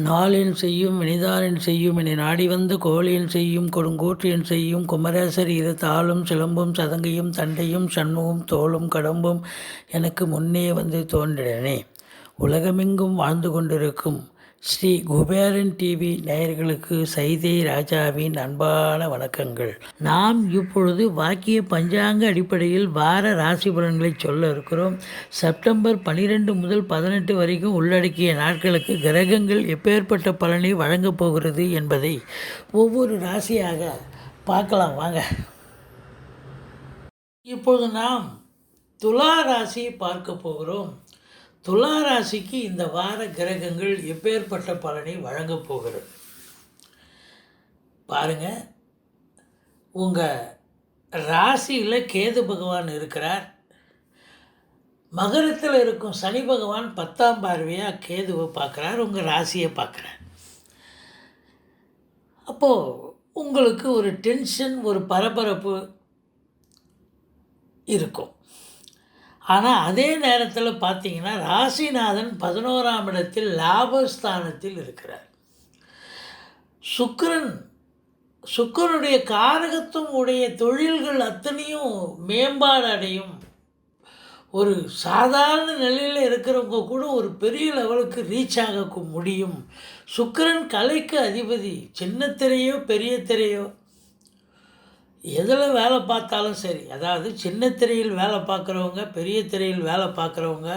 நாளென் செய்யும் வினிதானென் செய்யும் என நாடி வந்த கோளென் செய்யும் கொடுங்கூற்றென் செய்யும் குமரேசர் இரு தாளும் சிலம்பும் சதங்கையும் தண்டையும் சண்முகம் தோளும் கடம்பும் எனக்கு முன்னே வந்து தோன்றினே. உலகமெங்கும் வாழ்ந்து கொண்டிருக்கும் ஸ்ரீ குபேரன் டிவி நேயர்களுக்கு சைதை ராஜாவின் அன்பான வணக்கங்கள். நாம் இப்பொழுது வாக்கிய பஞ்சாங்க அடிப்படையில் வார ராசி பலன்களை சொல்ல இருக்கிறோம். செப்டம்பர் 12 முதல் 18 வரைக்கும் உள்ளடக்கிய நாட்களுக்கு கிரகங்கள் எப்பேற்பட்ட பலனை வழங்கப் போகிறது என்பதை ஒவ்வொரு ராசியாக பார்க்கலாம் வாங்க. இப்பொழுது நாம் துலா ராசியை பார்க்க போகிறோம். துலா ராசிக்கு இந்த வார கிரகங்கள் எப்பேற்பட்ட பலனை வழங்கப் போகிறது பாருங்கள். உங்கள் ராசியில் கேது பகவான் இருக்கிறார். மகரத்தில் இருக்கும் சனி பகவான் 10ஆம் பார்வையாக கேதுவை பார்க்குறார், உங்கள் ராசியை பார்க்குறார். அப்போது உங்களுக்கு ஒரு டென்ஷன், ஒரு பரபரப்பு இருக்கும். ஆனால் அதே நேரத்தில் பார்த்தீங்கன்னா ராசிநாதன் 11ஆம் இடத்தில் லாபஸ்தானத்தில் இருக்கிறார். சுக்கிரனுடைய காரகத்துவம் உடைய தொழில்கள் அத்தனையும் மேம்பாடு அடையும். ஒரு சாதாரண நிலையில் இருக்கிறவங்க கூட ஒரு பெரிய லெவலுக்கு ரீச் ஆக முடியும். சுக்கிரன் கலைக்கு அதிபதி. சின்ன திரையோ பெரிய திரையோ எதில் வேலை பார்த்தாலும் சரி, அதாவது சின்ன திரையில் வேலை பார்க்குறவங்க, பெரிய திரையில் வேலை பார்க்குறவங்க,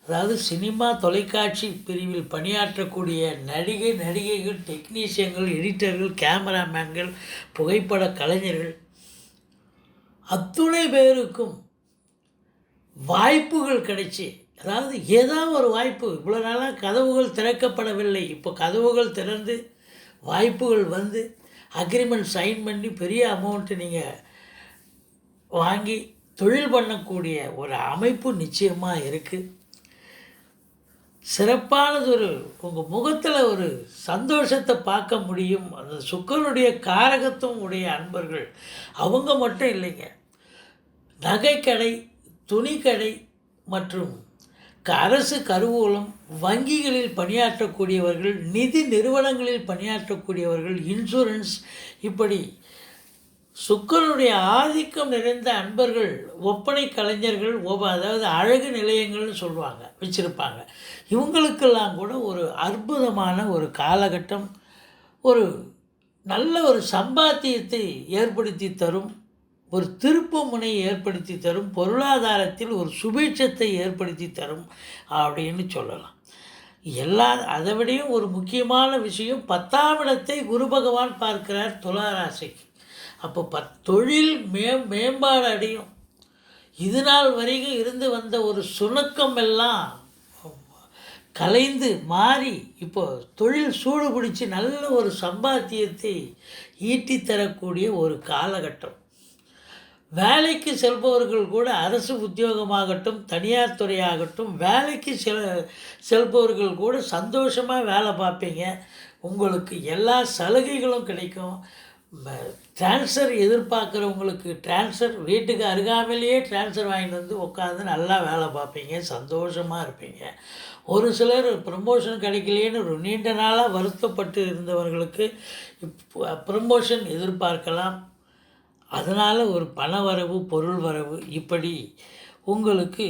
அதாவது சினிமா தொலைக்காட்சி பிரிவில் பணியாற்றக்கூடிய நடிகைகள், டெக்னீஷியன்கள், எடிட்டர்கள், கேமராமேன்கள், புகைப்பட கலைஞர்கள் அத்துணை பேருக்கும் வாய்ப்புகள் கிடைச்சி, அதாவது ஏதாவது ஒரு வாய்ப்பு. இவ்வளோ நாளாக கதவுகள் திறக்கப்படவில்லை, இப்போ கதவுகள் திறந்து வாய்ப்புகள் வந்து அக்ரிமெண்ட் சைன் பண்ணி பெரிய அமௌண்ட்டு நீங்கள் வாங்கி தொழில் பண்ணக்கூடிய ஒரு அமைப்பு நிச்சயமாக இருக்குது. சிறப்பானது. உங்கள் முகத்தில் ஒரு சந்தோஷத்தை பார்க்க முடியும். அந்த சுக்கிரனுடைய காரகத்துவம் உடைய அன்பர்கள் அவங்க மட்டும் இல்லைங்க, நகைக்கடை, துணிக்கடை மற்றும் அரசு கருவூலம், வங்கிகளில் பணியாற்றக்கூடியவர்கள், நிதி நிறுவனங்களில் பணியாற்றக்கூடியவர்கள், இன்சூரன்ஸ், இப்படி சுக்கிரனுடைய ஆதிக்கம் நிறைந்த அன்பர்கள், ஒப்பனை கலைஞர்கள், அதாவது அழகு நிலையங்கள்னு சொல்லுவாங்க, வச்சுருப்பாங்க. இவங்களுக்கெல்லாம் கூட ஒரு அற்புதமான ஒரு காலகட்டம், ஒரு நல்ல ஒரு சம்பாத்தியத்தை ஏற்படுத்தி தரும், ஒரு திருப்பு முனையை ஏற்படுத்தி தரும், பொருளாதாரத்தில் ஒரு சுபீட்சத்தை ஏற்படுத்தி தரும் அப்படின்னு சொல்லலாம். அதை விடையும் ஒரு முக்கியமான விஷயம், 10ஆம் இடத்தை குரு பகவான் பார்க்கிறார் துலா ராசிக்கு. அப்போ தொழில் மேம்பாடு அடையும். இது நாள் வரைக்கும் இருந்து வந்த ஒரு சுணக்கம் எல்லாம் கலைந்து மாறி இப்போ தொழில் சூடு பிடிச்சி நல்ல ஒரு சம்பாத்தியத்தை ஈட்டித்தரக்கூடிய ஒரு காலகட்டம். வேலைக்கு செல்பவர்கள் கூட அரசு உத்தியோகமாகட்டும், தனியார் துறையாகட்டும், வேலைக்கு செல்பவர்கள் கூட சந்தோஷமாக வேலை பார்ப்பீங்க. உங்களுக்கு எல்லா சலுகைகளும் கிடைக்கும். ட்ரான்ஸ்ஃபர் எதிர்பார்க்குறவங்களுக்கு ட்ரான்ஸ்ஃபர், வீட்டுக்கு அருகாமையிலேயே ட்ரான்ஸ்ஃபர் வாங்கிட்டு வந்து உட்காந்து நல்லா வேலை பார்ப்பீங்க, சந்தோஷமாக இருப்பீங்க. ஒரு சிலர் ப்ரமோஷன் கிடைக்கலேன்னு ஒரு நீண்ட நாளாக வருத்தப்பட்டு இருந்தவர்களுக்கு ப்ரமோஷன் எதிர்பார்க்கலாம். அதனால் ஒரு பண வரவு, பொருள் வரவு, இப்படி உங்களுக்கு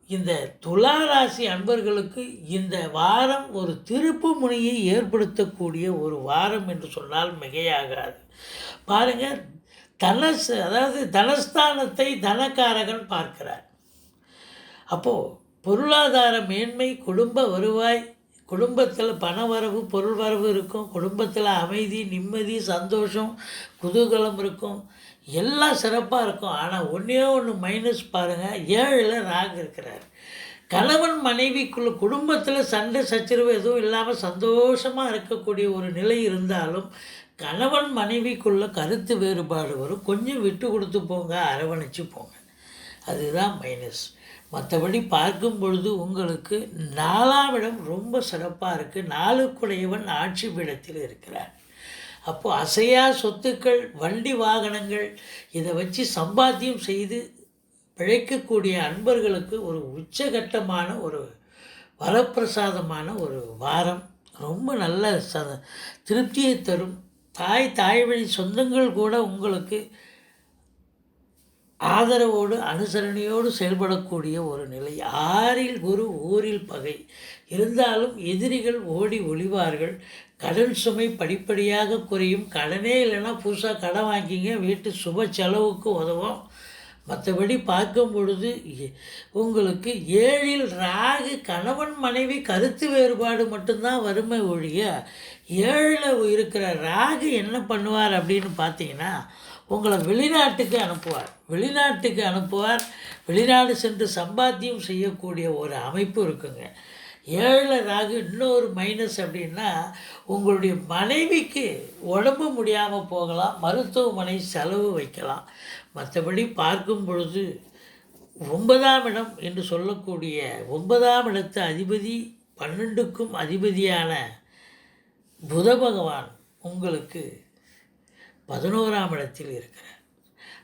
இந்த துலா ராசி அன்பர்களுக்கு இந்த வாரம் ஒரு திருப்பு முனையை ஏற்படுத்தக்கூடிய ஒரு வாரம் என்று சொன்னால் மிகையாகாது. பாருங்கள், அதாவது தனஸ்தானத்தை தனக்காரகன் பார்க்கிறார். அப்போது பொருளாதார மேன்மை, குடும்ப வருவாய், குடும்பத்தில் பண வரவு, பொருள் வரவு இருக்கும். குடும்பத்தில் அமைதி, நிம்மதி, சந்தோஷம், குதூகலம் இருக்கும். எல்லாம் சிறப்பாக இருக்கும். ஆனால் ஒன்று மைனஸ் பாருங்கள், 7ல் ராகு இருக்கிறார். கணவன் மனைவிக்குள்ள குடும்பத்தில் சண்டை சச்சரவு எதுவும் இல்லாமல் சந்தோஷமாக இருக்கக்கூடிய ஒரு நிலை இருந்தாலும் கணவன் மனைவிக்குள்ள கருத்து வேறுபாடு வரும். கொஞ்சம் விட்டு கொடுத்து போங்க, அரவணைச்சு போங்க, அதுதான் மைனஸ். மற்றபடி பார்க்கும் பொழுது உங்களுக்கு 4ஆம் இடம் ரொம்ப சிறப்பாக இருக்குது. 4க்குடையவன் ஆட்சி பீடத்தில் இருக்கிறார். அப்போது அசையா சொத்துக்கள், வண்டி வாகனங்கள், இதை வச்சு சம்பாத்தியம் செய்து பிழைக்கக்கூடிய அன்பர்களுக்கு ஒரு உச்சகட்டமான ஒரு வரப்பிரசாதமான ஒரு வாரம். ரொம்ப நல்ல திருப்தியை தரும். தாய் வழி சொந்தங்கள் கூட உங்களுக்கு ஆதரவோடு அனுசரணையோடு செயல்படக்கூடிய ஒரு நிலை. 6ல் குரு, ஊரில் பகை இருந்தாலும் எதிரிகள் ஓடி ஒளிவார்கள். கடன் சுமை படிப்படியாக குறையும். கடனே இல்லைன்னா புதுசாக கடன் வாங்கிங்க, வீட்டு சுப செலவுக்கு உதவும். மற்றபடி பார்க்கும் பொழுது உங்களுக்கு 7ல் ராகு, கணவன் மனைவி கருத்து வேறுபாடு மட்டும்தான் வறுமை ஒழிய 7ல் இருக்கிற ராகு என்ன பண்ணுவார் அப்படின்னு பார்த்தீங்கன்னா, உங்களை வெளிநாட்டுக்கு அனுப்புவார். வெளிநாடு சென்று சம்பாத்தியம் செய்யக்கூடிய ஒரு அமைப்பு இருக்குங்க. 7ல் ராகு இன்னொரு மைனஸ் அப்படின்னா, உங்களுடைய மனைவிக்கு உடம்பு முடியாமல் போகலாம், மருத்துவமனை செலவு வைக்கலாம். மற்றபடி பார்க்கும் பொழுது 9ஆம் இடம் என்று சொல்லக்கூடிய 9ஆம் இடத்து அதிபதி 12க்கும் அதிபதியான புத பகவான் உங்களுக்கு 11ஆம் இடத்தில் இருக்கிறார்.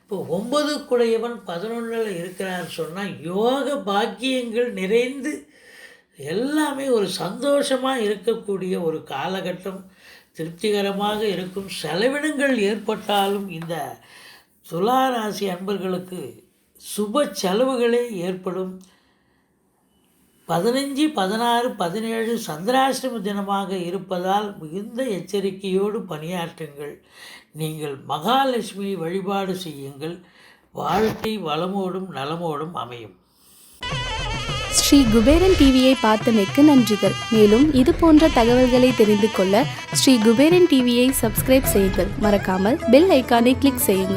இப்போ 9க்குடையவன் 11ல் இருக்கிறார் சொன்னால் யோக பாக்கியங்கள் நிறைந்து எல்லாமே ஒரு சந்தோஷமாக இருக்கக்கூடிய ஒரு காலகட்டம். திருப்திகரமாக இருக்கும். செலவினங்கள் ஏற்பட்டாலும் இந்த துலா ராசி அன்பர்களுக்கு சுப செலவுகளே ஏற்படும். 15, 16, 17 சந்திராஷ்டம தினமாக இருப்பதால் மிகுந்த எச்சரிக்கையோடு பணியாற்றுங்கள். நீங்கள் மகாலட்சுமி வழிபாடு செய்யுங்கள். வாழ்க்கை வளமோடும் நலமோடும் அமையும். ஸ்ரீ குபேரன் டிவியை பார்த்தமைக்கு நன்றிகள். மேலும் இது போன்ற தகவல்களை தெரிந்து கொள்ள ஸ்ரீ குபேரன் டிவியை சப்ஸ்கிரைப் செய்யுங்கள். மறக்காமல் பெல் ஐக்கானை கிளிக் செய்யுங்கள்.